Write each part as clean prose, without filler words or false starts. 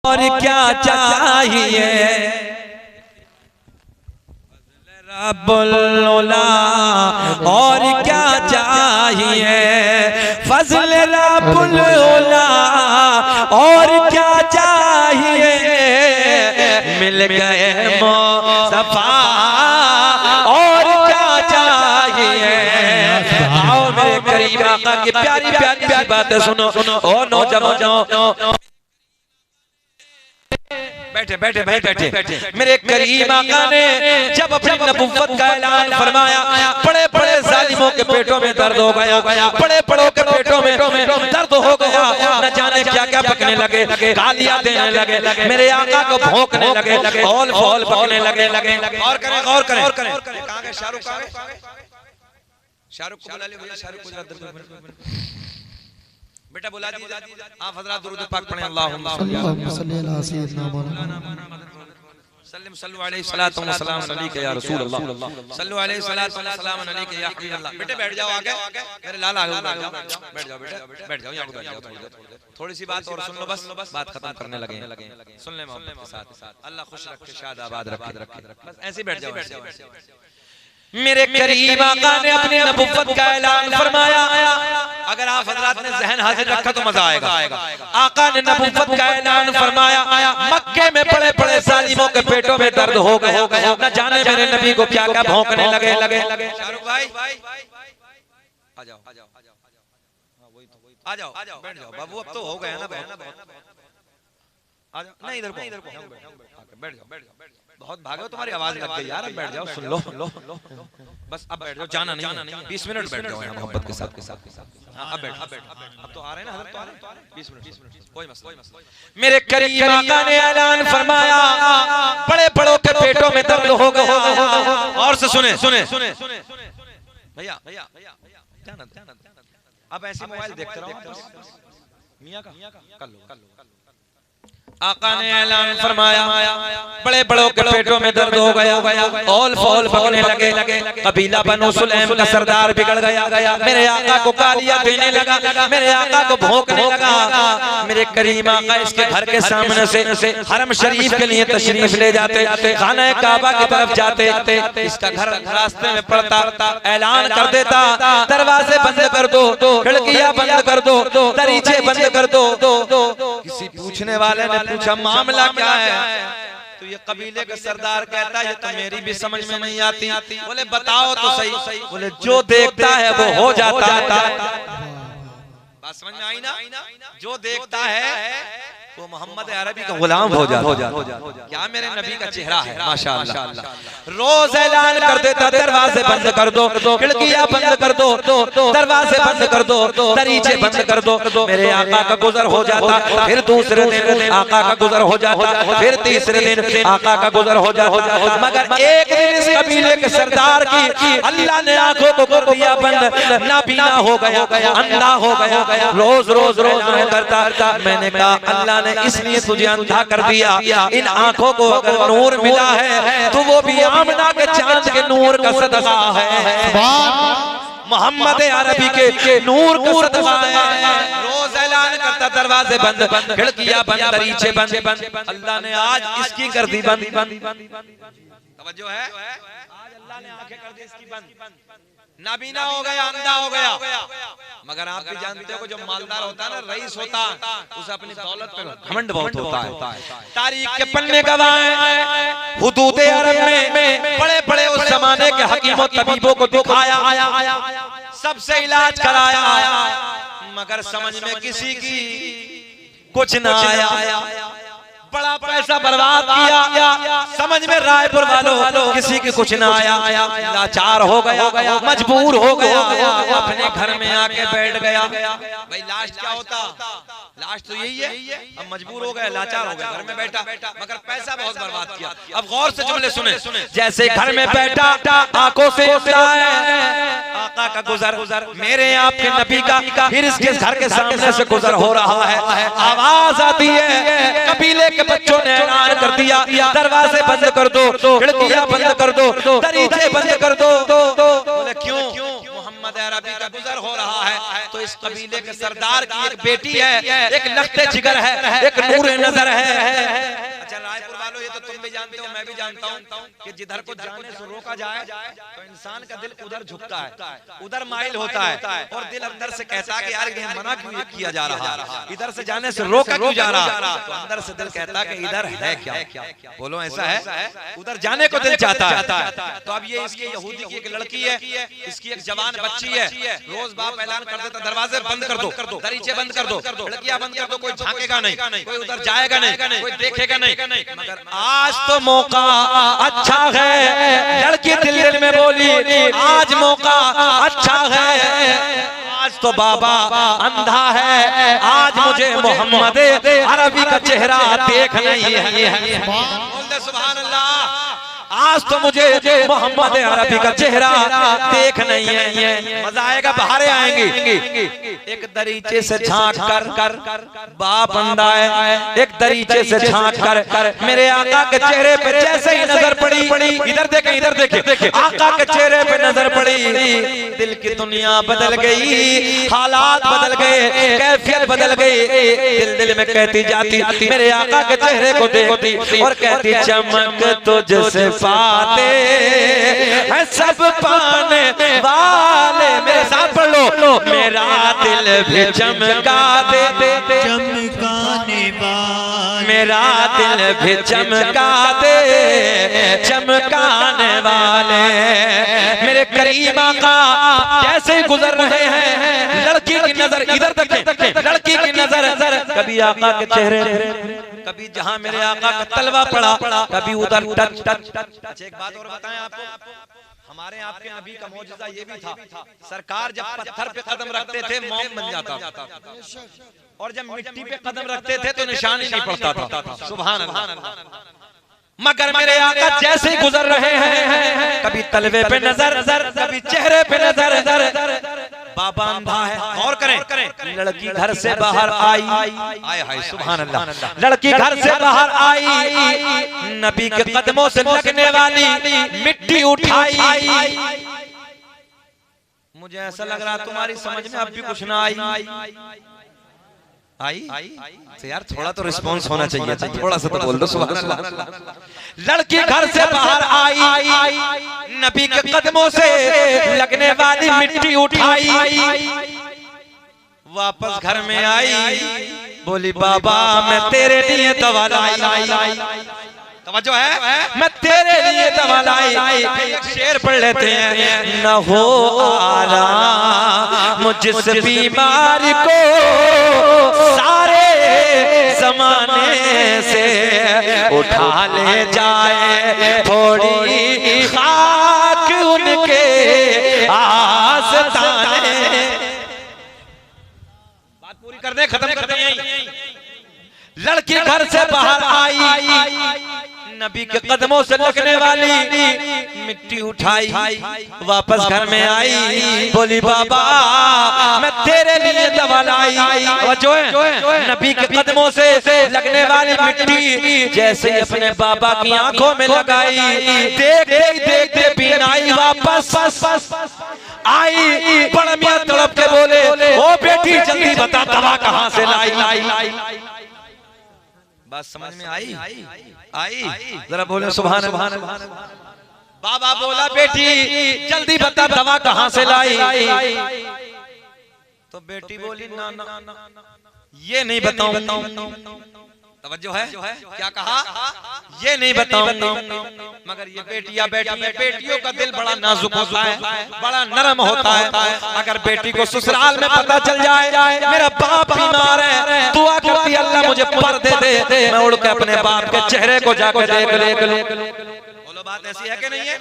और क्या चाहिए रब्बुल-उला, और क्या चाहिए फजल रब्बुल-उला, और क्या चाहिए मिल गए मुस्तफा, और क्या चाहिए। आओ मेरे करीम आका की प्यारी प्यारी बातें सुनो। ओ नौजवानों, बैठे बैठे बैठे बैठे। मेरे करीम आका ने जब अपनी नबुव्वत का ऐलान फरमाया, बड़े बड़े जालिमों के पेटों में दर्द हो गया, बड़े बड़ों के पेटों में दर्द हो गया, न जाने क्या क्या पकने लगे, गालियां देने लगे, मेरे आका को भौंकने लगे, फौल फौल पकने लगे। और करें और करें और करें। कहां गए शाहरुख? शाहरुख को बुला ले भैया, शाहरुख को बेटा बुला दीजिए। आप हजरात दुरूद पाक पढ़ें। अल्लाहुम्मा सल्ली अला सय्यिदना मौलाना सल्लम सल्लु अलैहि सलातु व सलाम अलैका या रसूल अल्लाह, सल्लु अलैहि सलातु व सलाम अलैका या हबीब अल्लाह। बेटे बैठ जाओ आगे, मेरे लाल आगे बैठ जाओ बेटा, बैठ जाओ यहां बैठ जाओ। थोड़ी सी बात और सुन लो, बस बात खत्म करने लगे। सुन ले मोहब्बत के साथ, अल्लाह खुश रखे, शाद आबाद रखे, बस ऐसे बैठ जाओ। मेरे करीम आका ने अपनी नबुव्वत का ऐलान फरमाया। अगर आप हजरात ने ज़हन हाजिर रखा तो मजा आएगा। आका ने नबुव्वत का ऐलान फरमाया, मक्के में बड़े बड़े जालिमों के पेटों में दर्द हो गया, न जाने मेरे नबी को क्या क्या भौंकने लगे। शाहरुख भाई आ जाओ, आ जाओ, बैठ जाओ बाबू, अब तो हो गया ना बहुत। आ जाओ, नहीं इधर को बैठ जाओ, बहुत भागो, तुम्हारी आवाज लग गई यार, अब बैठ जाओ, सुन लो बस, अब बैठ जाओ, जाना नहीं, 20 मिनट बैठ जाओ मोहब्बत के साथ। हाँ अब बैठ, अब तो आ रहे हैं ना हजरत, तो आ रहे हैं 20 मिनट, कोई मसला। मेरे करीम आका ने ऐलान फरमाया, बड़े बड़ों के पेटों में दर्द हो गया। और से सुने भैया, अब ऐसे मोबाइल देखते रहो मियां का, कर लो। आका ने ऐलान फरमाया, बड़े बड़ों के पेटों में दर्द हो गया, औल फौल पकने लगे, कबीला बनु सुलैम का सरदार बिगड़ गया, मेरे आका को गालियां देने लगा, मेरे आका को भौंकने लगा। मेरे करीम आका इसके घर के सामने से हरम शरीफ के लिए तशरीफ ले जाते, खाना काबा की तरफ जाते, इसका घर रास्ते में पड़ता, ऐलान कर देता, दरवाजे बंद कर दो, खिड़कियां बंद कर दो, दरीचे बंद कर दो। किसी पूछने वाले ने पूछा मामला क्या है, तो ये कबीले का सरदार कहता है ये तो मेरी भी समझ में नहीं आती। बोले बताओ तो सही। बोले जो देखता है वो हो जाता है। बात समझ में आई ना? जो देखता है वो मोहम्मद अरबी का गुलाम हो जाता। क्या मेरे नबी का चेहरा है माशाअल्लाह। रोज ऐलान कर देता, दरवाजे बंद कर दो, खिड़कियां बंद कर दो, दरवाजे बंद कर दो, दरीचे बंद कर दो। मेरे आका का गुजर हो जाता, फिर दूसरे दिन आका का गुजर हो जाता, फिर तीसरे दिन आका का गुजर हो जाता। मगर एक दिन इस कबीले के सरदार की अल्लाह ने आंखों को कर दिया बंद, नाबीना हो गया, अंधा हो गया। रोज रोज करता, मैंने कहा अल्लाह इसलिए तुझे अंधा कर दिया, इन आंखों को अगर नूर मिला है तो वो भी आमना के चांद के नूर का सदका है, मोहम्मद अरबी के नूर का सदका है। रोज ऐलान करता, दरवाजे बंद, खिड़कियां बंद, दरीचे बंद। अल्लाह ने आज इसकी कर दी बंद। तवज्जो है, आज अल्लाह ने आंखें कर दी इसकी बंद, नाबीना हो गया, अंधा हो गया। मगर आप भी जानते हो जो मालदार होता है ना, रईस होता, उसे अपनी दौलत पे घमंड बहुत होता है। तारीख के पन्ने गवाह हैं, हुदूद अरब में बड़े बड़े उस जमाने के हकीमों तबीबों को दिखाया, सबसे इलाज कराया, मगर समझ में किसी की कुछ न आया। बड़ा पैसा बर्बाद किया, समझ में रायपुर वालों किसी की कुछ ना आया, लाचार हो गया, मजबूर हो गया, अपने घर में आके बैठ गया। भाई लास्ट क्या होता? लास्ट तो यही है, अब मजबूर हो गया, लाचार हो गया, घर में बैठा, मगर पैसा बहुत बर्बाद किया। अब गौर से जुमले सुने। जैसे घर में बैठा, आंखों से आका का गुजर, मेरे आपके नबी का फिर इसके घर के सामने से गुजर हो रहा है। आवाज आती है, कबीले के बच्चों ने ऐलान कर दिया, दरवाजे बंद कर दो, खिड़कियां बंद कर दो, दरीचे बंद कर दो। बोले क्यों? मोहम्मद अरबी का गुजर हो रहा है। तो इस कबीले कबीले के सरदार की एक बेटी है, एक लखते जिगर है, एक नूर नजर है। अच्छा रायपुर वालों, ये तो तुम भी जानते हो, मैं भी जानता हूँ कि जिधर को जाने से रोका जाए तो इंसान का दिल उधर झुकता है, उधर माइल होता है, और दिल अंदर से कहता है कि यार ये मना क्यों किया जा रहा, इधर से जाने से रोका क्यों जा रहा। तो अंदर से दिल कहता है कि इधर है क्या, बोलो ऐसा है, उधर जाने को दिल चाहता है। तो अब ये इसकी यहूदी की एक लड़की है, इसकी एक जवान बच्ची है, रोज बाप ऐलान कर देता दरवाजे बंद कर दो, दरीचे बंद कर दो, खिड़कियां बंद कर दो, कोई झांकेगा नहीं, कोई उधर जाएगा नहीं, कोई देखेगा नहीं। मगर आज तो मौका अच्छा है, लड़की दिल में बोली आज मौका अच्छा है, आज तो बाबा अंधा है, आज मुझे मोहम्मद अरबी का चेहरा देख नहीं है। बोल सुभान अल्लाह, आज तो मुझे मोहम्मद अरबी का चेहरा देख नहीं है। मजा आएगा, बहारें आएंगी। एक दरीचे से झांक कर बाप अंधा है, एक दरीचे से झांक कर मेरे आका के चेहरे पे जैसे ही नजर पड़ी, इधर देखे, आका के चेहरे पे नजर पड़ी, दिल की दुनिया बदल गई, हालात बदल गए, कैफियत बदल गई। दिल में कहती जाती मेरे आका के चेहरे को देखती और कहती चमक तुझसे पाते हैं सब पाने वाले। मेरे साथ पढ़ लो, मेरा दिल भी चमका दे, चमकाने वाले, मेरा दिल भी चमका दे, चमकाने वाले। मेरे करीम आका कैसे गुजर रहे हैं, लड़की की नजर इधर देखें, लड़की की नजर कभी आका के चेहरे, कभी जहां मेरे आका का तलवा पड़ा, कभी उधर टच। एक बात और बताएं आपको, हमारे आपके नबी का मौजूदा ये भी था, सरकार जब पत्थर पे कदम रखते थे मोम बन जाता, और जब मिट्टी पे कदम रखते थे तो निशान ही नहीं पड़ता था। सुभान अल्लाह। मगर मेरे आका जैसे गुजर रहे हैं, कभी तलवे पे नजर, कभी चेहरे पे नजर। बाबा अंधा है, और करें, लड़की घर से बाहर आई, आए हाय सुभान अल्लाह, लड़की घर से बाहर आई, नबी के कदमों से लगने वाली मिट्टी उठाई। मुझे ऐसा लग रहा तुम्हारी समझ में अब भी कुछ ना आई तो यार थोड़ा तो रिस्पांस होना चाहिए था, थोड़ा सा तो बोल दो सुभान अल्लाह। लड़की घर से बाहर आई, नबी के कदमों से लगने वाली मिट्टी उठाई, वापस घर में आई, बोली बाबा मैं तेरे लिए दवा लाई, तवज्जो है, मैं तेरे लिए दवा लाई। एक शेर पढ़ लेते हैं, न हो आराम मुझ बीमारी को सारे जमाने से, उठा ले जाए थोड़ी खाक उनके आस्ताने। बात पूरी कर दे, खत्म कर दे यहीं। लड़की घर से बाहर आई, नबी के कदमों से लगने वाली मिट्टी उठाई, वापस घर में आई, बोली बाबा मैं तेरे लिए दवा लाई। जो है नबी के कदमों से लगने वाली मिट्टी जैसे अपने बाबा की आंखों में लगाई, देखते बीनाई वापस आई। बड़ा मियां तड़प के बोले, ओ बेटी जल्दी बता दवा कहां से लाई। बात समझ में आई जरा बोले सुभान अल्लाह। बाबा बोला बेटी जल्दी बता दवा कहां से लाई। तो बेटी बोली ना ये नहीं बताऊं। तवज्जो है, क्या कहा, ये नहीं बताऊं। मगर ये बेटियों का दिल बड़ा नाजुक होता है, बड़ा नरम होता है। अगर बेटी को ससुराल में पता चल जाए मेरा बाप बीमार है, दुआ करती अल्लाह मुझे पर्दे दे, मैं उड़ के अपने बाप के चेहरे को जाकर देख लूं। बात ऐसी है कि नहीं है?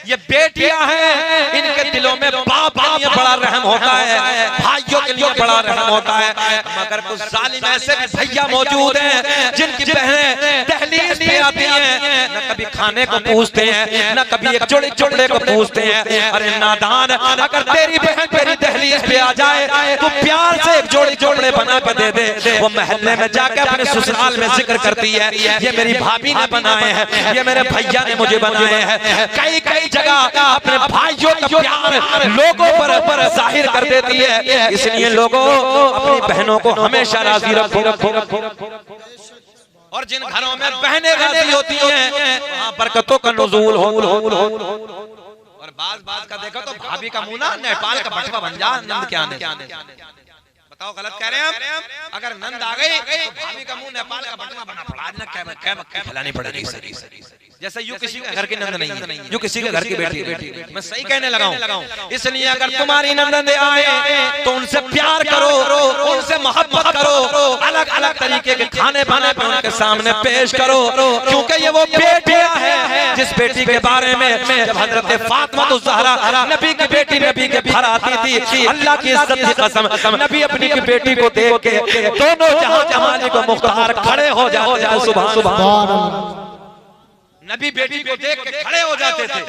ये बेटियां हैं, इनके दिलों में बाप के लिए बड़ा रहम होता है, भाइयों के लिए बड़ा रहम होता है। मगर कुछ जालिम ऐसे भी भैया मौजूद हैं जिनकी बहनें दहलीज पे आती हैं, हैं, न कभी खाने को पूछते हैं, न कभी एक जोड़ी कपड़े को पूछते हैं। अरे नादान, अगर तेरी बहन तेरी दहलीज पे आ जाए तो प्यार से एक जोड़ी कपड़े बना के दे दे। वो महल्ले में जाकर अपने ससुराल में जिक्र करती है, ये मेरी भाभी ने बनाए हैं, ये मेरे भैया ने मुझे बनाए हैं। कई कई जगह अपने भाइयों का प्यार लोगों पर जाहिर कर देती है। इसलिए लोगों अपनी बहनों को हमेशा राजी रखो। और जिन घरों में बहनें राजी होती हैं वहां बरकतों का नुज़ूल हो। और बाज का देखो तो भाभी का मुंह ना नेपाल का बटवा बन जा नंद के आने। बताओ गलत कह रहे हैं हम? अगर नंद आ गई तो भाभी का मुंह नेपाल का बटवा बना पड़ा। आज ना क्या खिलानी पड़ेगी। जैसे यू किसी के घर की नंद नहीं है, यू किसी के घर की बेटी। मैं सही कहने लगा हूं। इसलिए अगर तुम्हारी नंद आए तो उनसे प्यार करो, उनसे मोहब्बत करो, अलग अलग तरीके के खाने पाने पर उनके सामने पेश करो, क्योंकि ये वो बेटियां हैं जिस बेटी के बारे में जब हजरत फातिमा ज़हरा नबी की बेटी नबी के घर आती थी, अल्लाह की इज्जत की कसम नबी अपनी की बेटी को देख के दोनों जहां जमाने को मुख्तार खड़े हो जाओ। सुभान नबी बेटी को देख के खड़े हो जाते थे।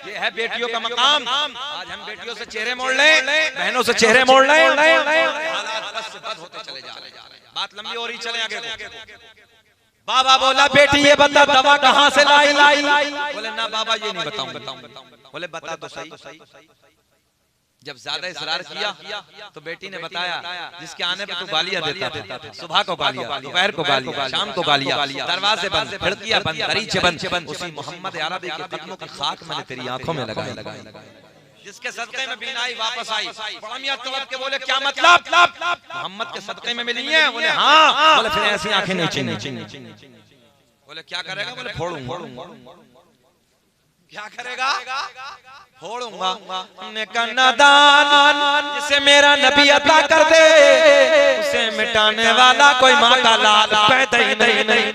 ये है बेटियों का मकाम। आज हम बेटियों से चेहरे मोड़ लें, बहनों से चेहरे मोड़ लें, हालात बस से बद होते चले जा रहे हैं। बात लंबी हो रही, चले आगे। बाबा बोला बेटी ये बता दवा कहाँ से लाई? बोले ना बाबा ये नहीं बताऊं। बोले बता तो सही। जब ज्यादा इसरार किया तो बेटी ने बताया जिसके आने पे तू गालियां देता था। सुबह को गालियां, दोपहर को गालियां, शाम को गालियां, दरवाजे बंद, खिड़कियां बंद, दरीचे बंद। उसी मोहम्मद अरबी के कदमों की खाक मैंने तेरी आंखों में लगाई, जिसके सदक़े में बीनाई वापस आई। बड़ा मियां तड़प के बोले क्या मतलब? मोहम्मद के सदक़े में मिली है? बोले हाँ। बोले फिर ऐसी आंखें नहीं चीनी। बोले क्या करेगा? बोले फोड़ूंगा। क्या करेगा? फोड़ूंगा। हमने कहा नादान, जिसे मेरा नबी अता कर दे उसे मिटाने वाला कोई माँ का लाल पैदा ही नहीं।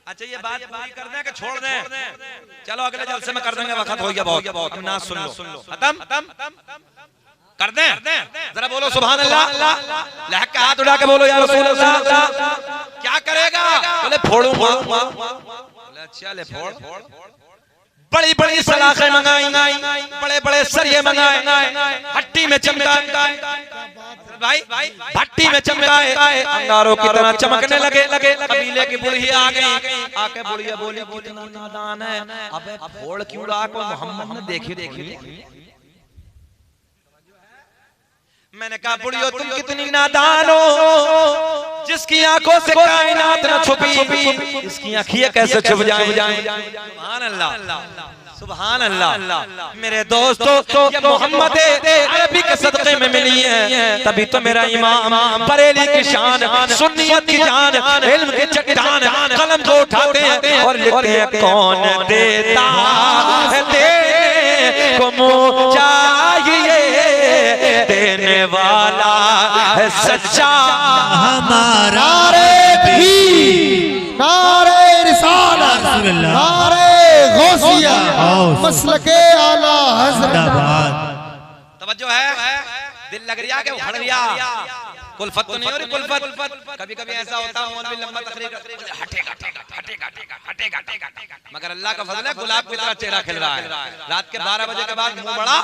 अच्छा ये बात पूरी कर दें कि छोड़ दें? चलो अगले जलसे में कर देंगे, वक्त हो गया बहुत। अब ना सुन लो खत्म कर दें। जरा बोलो सुभान अल्लाह। लहक का हाथ उठा के बोलो या रसूल अल्लाह। क्या करेगा? बोले फोड़ूंगा। अच्छा ले फोड़। बड़ी बड़ी सलाखें मंगाई, बड़े बड़े सरिये मंगाए, हट्टी में चमकाए भाई, भट्टी में चमकाए, अंगारों की तरह चमकने लगे। कबीले की बुढ़िया आ गई, आके बुढ़िया बोली कितना नादान है, अबे फोड़ क्यों रहा? को मोहम्मद ने देखी। मैंने कहा बुढ़ियो तुम कितनी नादान हो, जिसकी आंखों से कायनात न छुपी इसकी आंखें कैसे छुप जाएं? सुभान अल्लाह, सुभान अल्लाह। मेरे दोस्तों ये मोहम्मद अरबी के सदक़े में मिली है, तभी तो मेरा इमाम बरेली की शान, सुन्नियत की जान, इल्म की चट्टान, कलम को उठाते हैं और लिखते हैं कौन देता है दे को मुँह चाहिए, देने वाला है सच्चा हमारा भी। नारे रिसालत, नारे गौसिया, मसलके आला हज़रत। तवज्जो है? दिल लग रिया के उखड़ रिया? कुल्फत तो नहीं हो रही? कुल्फत कभी कभी ऐसा होता है मौलवी लंबा तकरीर हटेगा, मगर अल्लाह का फजल है गुलाब की तरह चेहरा खिल रहा है। रात के 12 बजे के बाद मुंह बड़ा,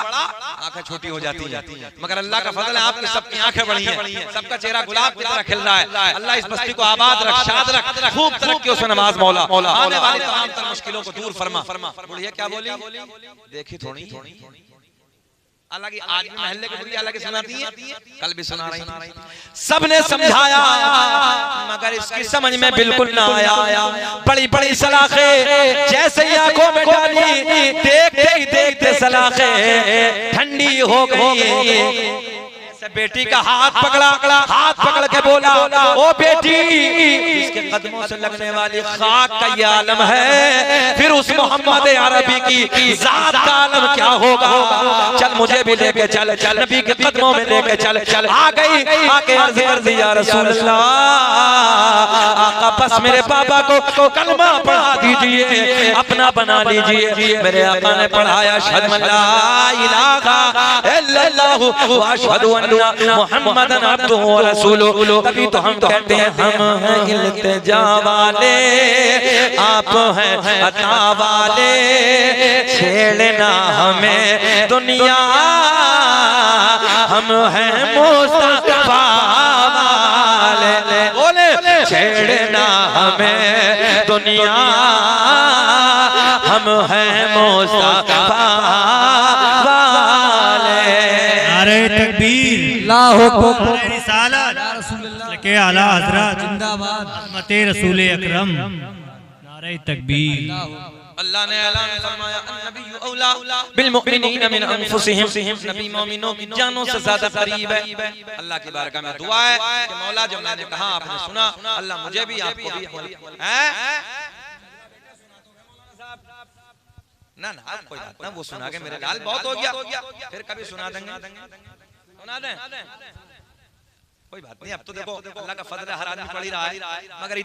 आंखें छोटी हो जाती हैं, मगर अल्लाह का फजल है आपकी सबकी आंखें बड़ी हैं, सबका चेहरा गुलाब की तरह खिल रहा है। अल्लाह इस बस्ती को आबाद रख, शाद रख, खूब तरक्की से नमाज मौला आने वाली तमाम तर मुश्किलों को दूर फरमा। बुढ़िया क्या बोली? देखी थोड़ी अलग ही आज भी महल्ले की बुढ़िया अलग सुनाती है, कल भी सुना रही। सबने समझाया मगर इसकी समझ में बिल्कुल ना आया। बड़ी बड़ी सलाखें जैसे ही आंखों में डाली, देखते ही देखते सलाखें ठंडी हो गई। बेटी का हाथ पकड़ के बोला ओ बेटी, इसके कदमों से लगने वाली खाक का ये आलम है, फिर उस मोहम्मद अरबी की जात का आलम क्या होगा? चल मुझे भी लेके चल, नबी के कदमों में लेके चल। आ गई, आके अर्ज़ कर दिया रसूल अल्लाह, आका बस मेरे पापा को कलमा पढ़ा दीजिए, अपना बना लीजिए। मेरे आका ने पढ़ाया अशहदु अल्ला इलाहा इल्लल्लाहु व अशहदु अन्ना मुहम्मदन अब्दुहु व रसूलुहु। तभी तो हम कहते हैं हम हैं इल्तिजा वाले, आप हैं अता वाले, छेड़ना हमें दुनिया, हम हैं मुस्तफा वाले। बोले छेड़ना हमें दुनिया, हम हैं मुस्तफा वाले। नारे तकबीर, नारे रिसालत के आला हजरत जिंदाबाद, अज़मते रसूल अकरम। नारे तकबीर। अल्लाह ने ऐलान फरमाया अन्नबिय्यु औला बिल मुमिनीन मिन अनफुसिहिम, नबी मोमिनों की जानों से ज्यादा करीब है। अल्लाह की बारगाह में दुआ है कि मौला जो मैंने कहा आपने सुना, अल्लाह मुझे भी आपको भी हैं ना ना कोई बात ना, वो सुना के मेरे लाल बहुत हो गया, फिर कभी सुना देंगे, सुना दें कोई बात नहीं। अब तो देखो अल्लाह का फजल है, हर आदमी पढ़ ही रहा है, मगर